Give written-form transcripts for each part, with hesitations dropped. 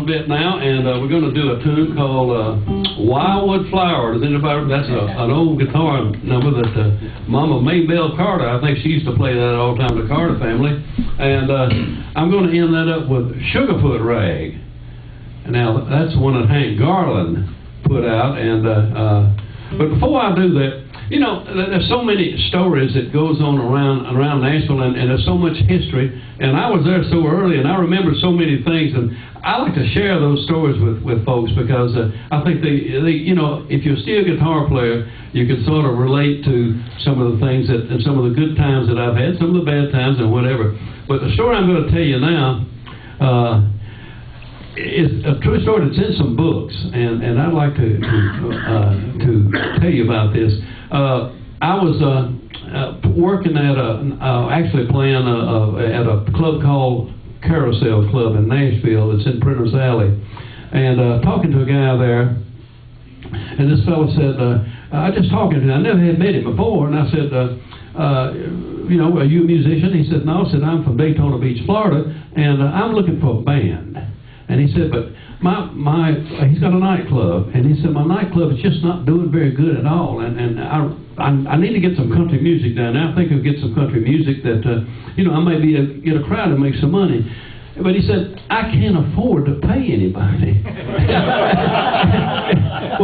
bit now, and we're going to do a tune called Wildwood Flower. Does anybody? That's an old guitar number that Mama Maybelle Carter, I think she used to play that all the time, the Carter family. And I'm going to end that up with Sugarfoot Rag. Now, that's one that Hank Garland put out. And but before I do that, you know, there's so many stories that goes on around Nashville, and there's so much history. And I was there so early, and I remember so many things. And I like to share those stories with folks because I think they, you know, if you're a steel guitar player, you can sort of relate to some of the things that, and some of the good times that I've had, some of the bad times, and whatever. But the story I'm going to tell you now is a true story that's in some books, and I'd like to tell you about this. I was working at actually playing at a club called Carousel Club in Nashville. It's in Printer's Alley, and talking to a guy there, and this fellow said, I just talking to him. I never had met him before, and I said, you know, are you a musician? He said, no. I said, I'm from Daytona Beach, Florida, and I'm looking for a band. And he said, but he's got a nightclub, and he said, my nightclub is just not doing very good at all, and I need to get some country music down there. I think I'll get some country music that, you know, I may get a crowd and make some money. But he said, I can't afford to pay anybody.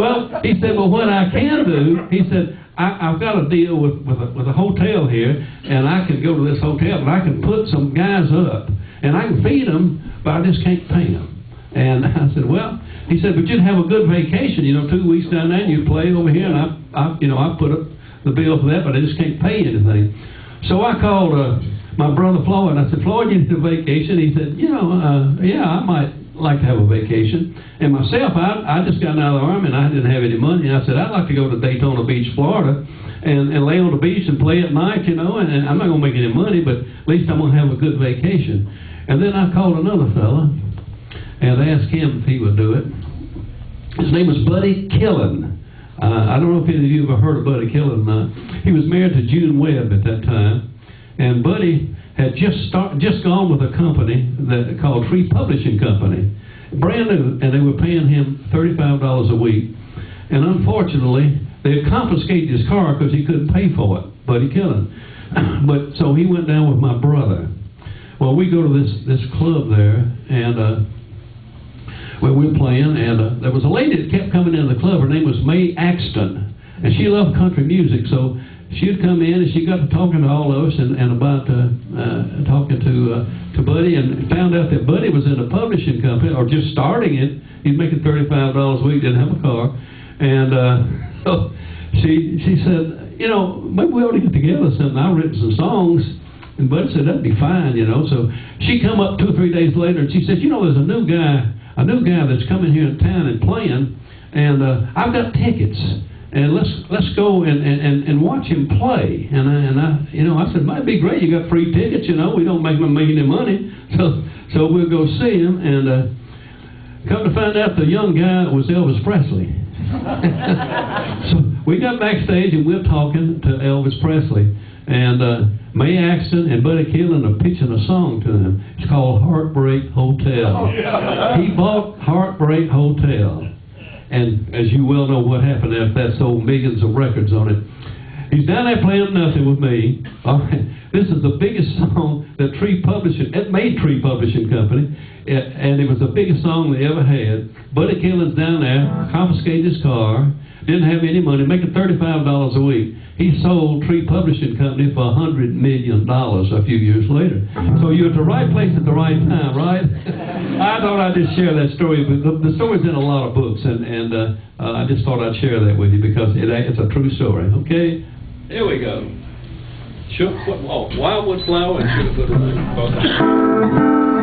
Well, he said, well, what I can do, he said, I've got a deal with a hotel here, and I can go to this hotel, and I can put some guys up, and I can feed them, but I just can't pay them. And I said, well, he said, but you'd have a good vacation, you know, 2 weeks down there, and you'd play over here, and I put up the bill for that, but I just can't pay anything. So I called my brother Floyd, and I said, Floyd, you need a vacation? He said, you know, yeah, I might like to have a vacation. And myself, I just got out of the Army, and I didn't have any money, and I said, I'd like to go to Daytona Beach, Florida, and lay on the beach and play at night, you know, and I'm not going to make any money, but at least I'm going to have a good vacation. And then I called another fella, and asked him if he would do it. His name was Buddy Killen. I don't know if any of you ever heard of Buddy Killen. He was married to June Webb at that time, and Buddy had just gone with a company that called Free Publishing Company, brand new, and they were paying him $35 a week. And unfortunately, they had confiscated his car because he couldn't pay for it, Buddy Killen. But so he went down with my brother. Well, we go to this club there, and where we were playing, and there was a lady that kept coming into the club. Her name was Mae Axton, and she loved country music, so she'd come in, and she got to talking to all of us, and about talking to Buddy, and found out that Buddy was in a publishing company, or just starting it. He's making $35 a week, didn't have a car, and so she said, you know, maybe we ought to get together something. I've written some songs. And Buddy said, that'd be fine, you know. So she come up 2 or 3 days later, and she said, you know, there's a new guy that's coming here in town and playing, and I've got tickets, and let's go and watch him play. And I you know, I said, might be great. You got free tickets, you know. We don't make any money, so we'll go see him. And come to find out, the young guy was Elvis Presley. So we got backstage, and we're talking to Elvis Presley, and Mae Axton and Buddy Killen are pitching a song to him. It's called Heartbreak Hotel. He bought Heartbreak Hotel. And as you well know what happened after that, sold millions of records on it. He's down there playing nothing with me. This is the biggest song that it made Tree Publishing Company, and it was the biggest song they ever had. Buddy Killen's down there, confiscated his car, didn't have any money, making $35 a week. He sold Tree Publishing Company for $100 million a few years later. So you're at the right place at the right time, right? I thought I'd just share that story. But the story's in a lot of books, and I just thought I'd share that with you because it's a true story. Okay? Here we go. Wildwood Flower and Sugarfoot Rag.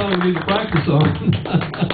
song we need to practice on.